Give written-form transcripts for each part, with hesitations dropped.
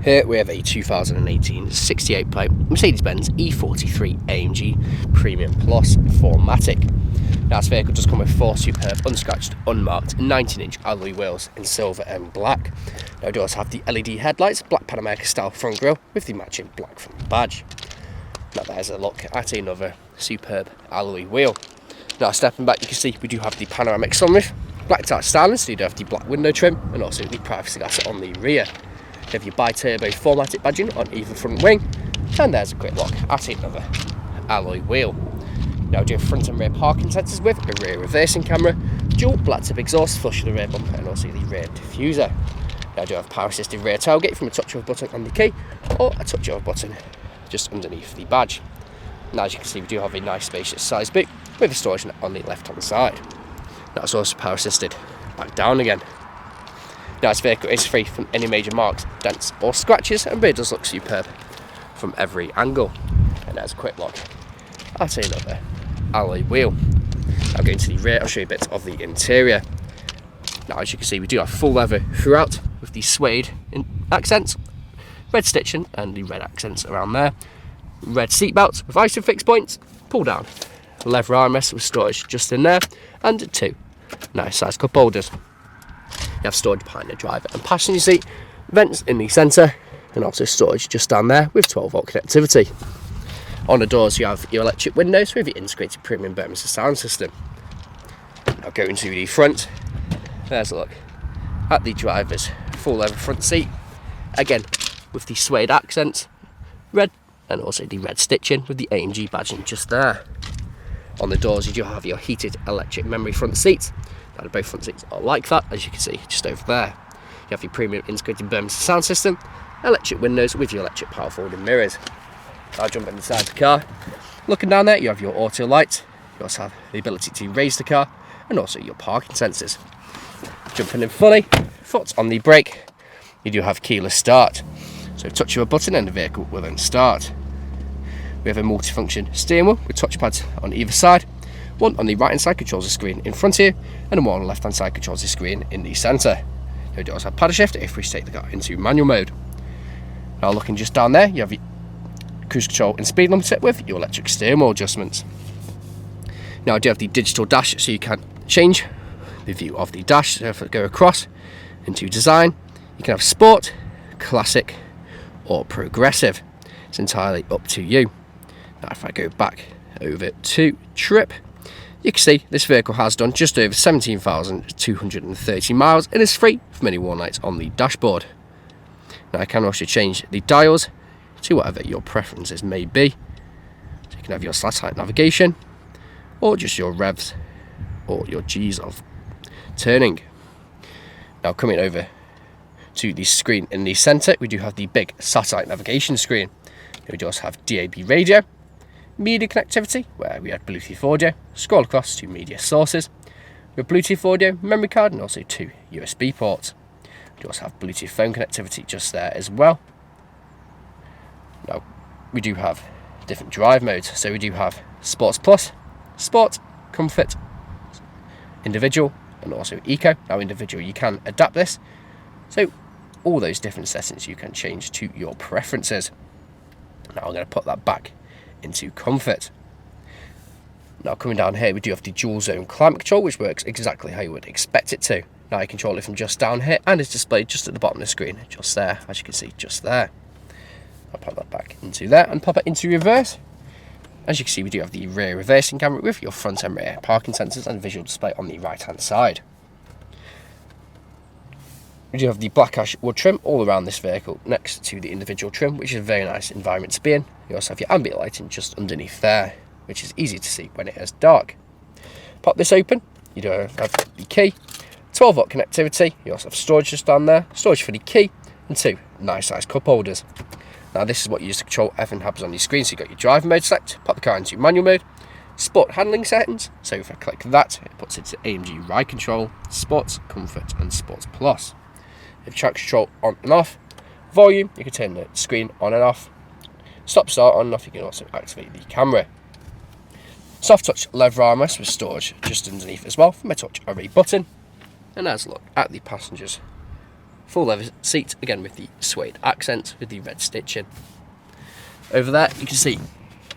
Here we have a 2018 68 plate Mercedes-Benz E43 AMG Premium Plus 4MATIC. Now this vehicle does come with 4 superb, unscratched, unmarked 19-inch alloy wheels in silver and black. Now it does have the LED headlights, black Panoramic style front grille with the matching black front badge. Now there's a look at another superb alloy wheel. Now stepping back, you can see we do have the panoramic sunroof, black type styling, so you do have the black window trim and also the privacy glass on the rear. You have your bi-turbo 4MATIC badging on either front wing, and there's a quick look at another alloy wheel. Now do front and rear parking sensors with a rear reversing camera, dual black tip exhaust flush to the rear bumper and also the rear diffuser. Now do have power assisted rear tailgate from a touch of a button on the key or a touch of a button just underneath the badge. Now as you can see, we do have a nice spacious size boot with a storage net on the left hand side. Now it's also power assisted back down again. Now this vehicle is free from any major marks, dents or scratches, and really does look superb from every angle. And there's a quick look at another alloy wheel. Now going to the rear, I'll show you a bit of the interior. Now as you can see, we do have full leather throughout with the suede accents, red stitching and the red accents around there. Red seat belts with ISOFIX points, pull down leather armrests with storage just in there, and 2 nice size cup holders. You have storage behind the driver and passenger seat, vents in the centre, and also storage just down there with 12-volt connectivity. On the doors you have your electric windows with your integrated premium Burmester sound system. Now going to the front, there's a look at the driver's full leather front seat, again with the suede accents, red and also the red stitching with the AMG badging just there. On the doors you do have your heated electric memory front seats. Now both front seats are like that, as you can see just over there. You have your premium integrated Burmester sound system, electric windows with your electric power folding mirrors. I'll jump inside the car. Looking down there, you have your auto lights. You also have the ability to raise the car and also your parking sensors. Jumping in fully, foot on the brake. You do have keyless start, so touch of a button and the vehicle will then start. We have a multifunction steering wheel with touchpads on either side. One on the right hand side controls the screen in front here, and one on the left hand side controls the screen in the centre. You do also have paddle shift if we take the car into manual mode. Now looking just down there, you have your cruise control and speed limiter with your electric steering wheel adjustments. Now I do have the digital dash, so you can change the view of the dash. So if I go across into design, you can have sport, classic or progressive. It's entirely up to you. Now if I go back over to trip, you can see this vehicle has done just over 17,230 miles and is free from any warning lights on the dashboard. Now I can also change the dials to whatever your preferences may be. So you can have your satellite navigation, or just your revs, or your G's of turning. Now coming over to the screen in the centre, we do have the big satellite navigation screen. We do also have DAB radio, media connectivity, where we have Bluetooth audio, scroll across to media sources. We have Bluetooth audio, memory card, and also 2 USB ports. We do also have Bluetooth phone connectivity just there as well. Now, we do have different drive modes, so we do have Sports Plus, Sport, Comfort, Individual, and also Eco. Now, Individual, you can adapt this, so all those different settings you can change to your preferences. Now, I'm going to put that back into Comfort. Now, coming down here, we do have the dual zone climate control, which works exactly how you would expect it to. Now, you control it from just down here, and it's displayed just at the bottom of the screen, just there, as you can see, just there. I'll pop that back into there and pop it into reverse. As you can see, we do have the rear reversing camera with your front and rear parking sensors and visual display on the right hand side. We do have the black ash wood trim all around this vehicle next to the individual trim, which is a very nice environment to be in. You also have your ambient lighting just underneath there, which is easy to see when it is dark. Pop this open, you do have the key, 12-volt connectivity, you also have storage just down there, storage for the key, and 2 nice size cup holders. Now this is what you use to control everything happens on your screen. So you've got your driver mode select, pop the car into manual mode, sport handling settings. So if I click that, it puts it to AMG ride control, sports, comfort and sports plus. If traction control on and off, volume, you can turn the screen on and off, stop start on and off, you can also activate the camera. Soft touch leather armrest with storage just underneath as well from a touch of a button. And let's look at the passenger's full leather seat, again with the suede accents, with the red stitching. Over there, you can see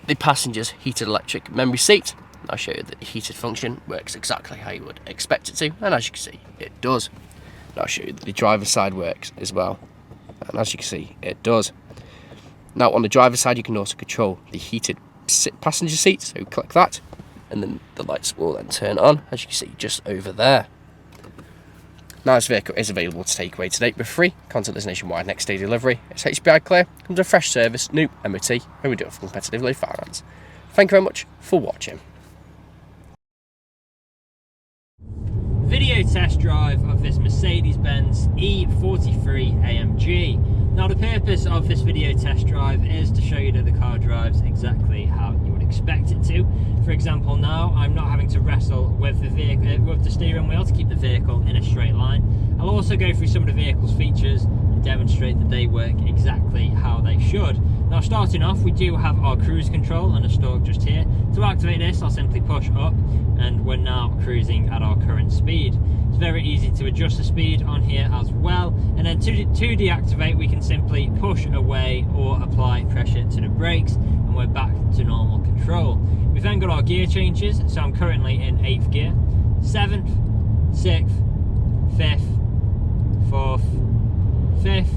the passenger's heated electric memory seat. I'll show you that the heated function works exactly how you would expect it to, and as you can see, it does. And I'll show you that the driver's side works as well, and as you can see, it does. Now on the driver's side, you can also control the heated passenger seat, so click that, and then the lights will then turn on, as you can see just over there. Now this vehicle is available to take away today with free contactless nationwide next day delivery. It's HPI clear, comes with a fresh service, new MOT, and we do it for competitively finance. Thank you very much for watching. Video test drive of this Mercedes-Benz E43 AMG. Now the purpose of this video test drive is to show you that the car drives exactly how you would expect it to. For example, now I'm not having to wrestle with the vehicle, with the steering wheel to keep the vehicle in a straight line. I'll also go through some of the vehicle's features and demonstrate that they work exactly how they should. Now starting off, we do have our cruise control and a stalk just here. To activate this, I'll simply push up and we're now cruising at our current speed. It's very easy to adjust the speed on here as well, and then to deactivate we can simply push away or apply pressure to the brakes and we're back to normal control. We've then got our gear changes, so I'm currently in 8th gear, 7th, 6th, 5th, 4th, 5th,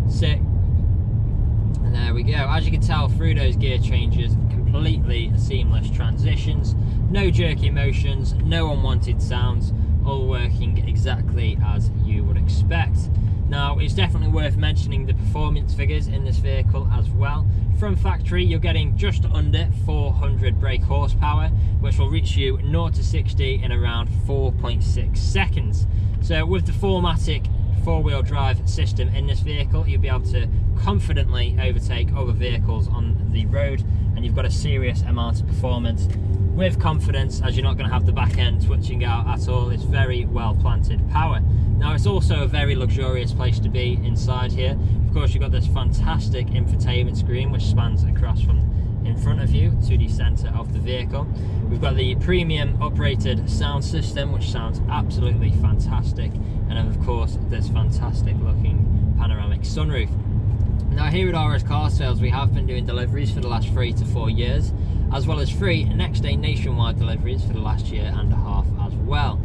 6th, and there we go. As you can tell through those gear changes, completely seamless transitions, no jerky motions, no unwanted sounds, all working exactly as you would expect. Now it's definitely worth mentioning the performance figures in this vehicle as well. From factory you're getting just under 400 brake horsepower, which will reach you 0 to 60 in around 4.6 seconds. So with the 4MATIC four-wheel drive system in this vehicle, you'll be able to confidently overtake other vehicles on the road, and you've got a serious amount of performance with confidence, as you're not going to have the back end twitching out at all. It's very well planted power. Now it's also a very luxurious place to be inside here. Of course, you've got this fantastic infotainment screen which spans across from in front of you to the center of the vehicle. We've got the premium uprated sound system, which sounds absolutely fantastic, and then of course this fantastic looking panoramic sunroof. Now here at RS Car Sales, we have been doing deliveries for the last 3 to 4 years, as well as free next day nationwide deliveries for the last year and a half as well.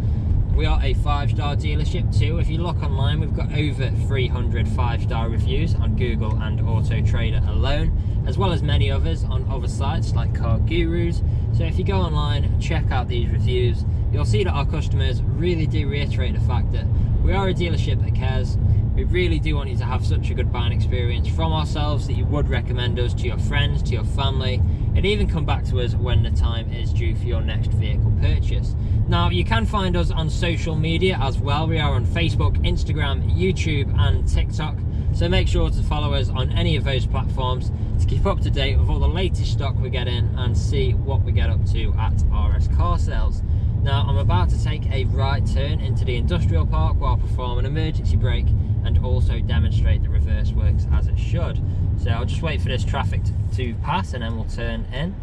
We are a 5-star dealership too. If you look online, we've got over 300 5-star reviews on Google and Autotrader alone, as well as many others on other sites like Car Gurus. So if you go online and check out these reviews, you'll see that our customers really do reiterate the fact that we are a dealership that cares. We really do want you to have such a good buying experience from ourselves that you would recommend us to your friends, to your family, and even come back to us when the time is due for your next vehicle purchase. Now you can find us on social media as well. We are on Facebook, Instagram, YouTube and TikTok, so make sure to follow us on any of those platforms to keep up to date with all the latest stock we get in and see what we get up to at RS Car Sales. Now I'm about to take a right turn into the industrial park while perform an emergency brake and also demonstrate the reverse works as it should. So I'll just wait for this traffic to pass and then we'll turn in.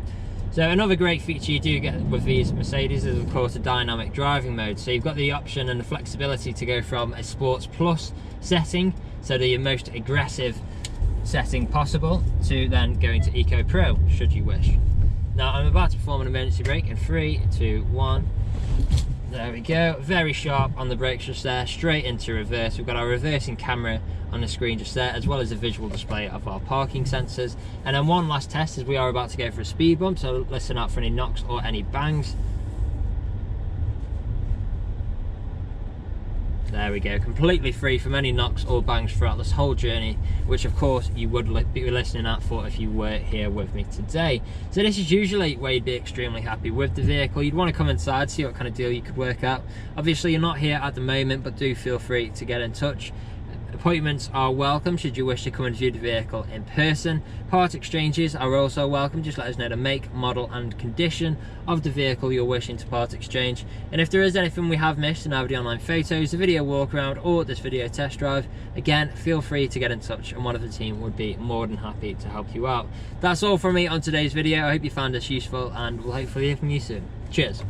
So another great feature you do get with these Mercedes is of course a dynamic driving mode. So you've got the option and the flexibility to go from a Sports Plus setting, so the most aggressive setting possible, to then going to Eco Pro should you wish. Now I'm about to perform an emergency brake in 3, 2, 1. There we go, very sharp on the brakes just there, straight into reverse. We've got our reversing camera on the screen just there, as well as a visual display of our parking sensors. And then one last test as we are about to go for a speed bump, so listen out for any knocks or any bangs. There we go, completely free from any knocks or bangs throughout this whole journey, which of course you would be listening out for if you were here with me today. So this is usually where you'd be extremely happy with the vehicle. You'd want to come inside, see what kind of deal you could work out. Obviously you're not here at the moment, but do feel free to get in touch. Appointments are welcome should you wish to come and view the vehicle in person. Part exchanges are also welcome. Just let us know the make, model and condition of the vehicle you're wishing to part exchange. And if there is anything we have missed in either the online photos, the video walk around or this video test drive, again feel free to get in touch and one of the team would be more than happy to help you out. That's all from me on today's video. I hope you found this useful and we'll hopefully hear from you soon. Cheers.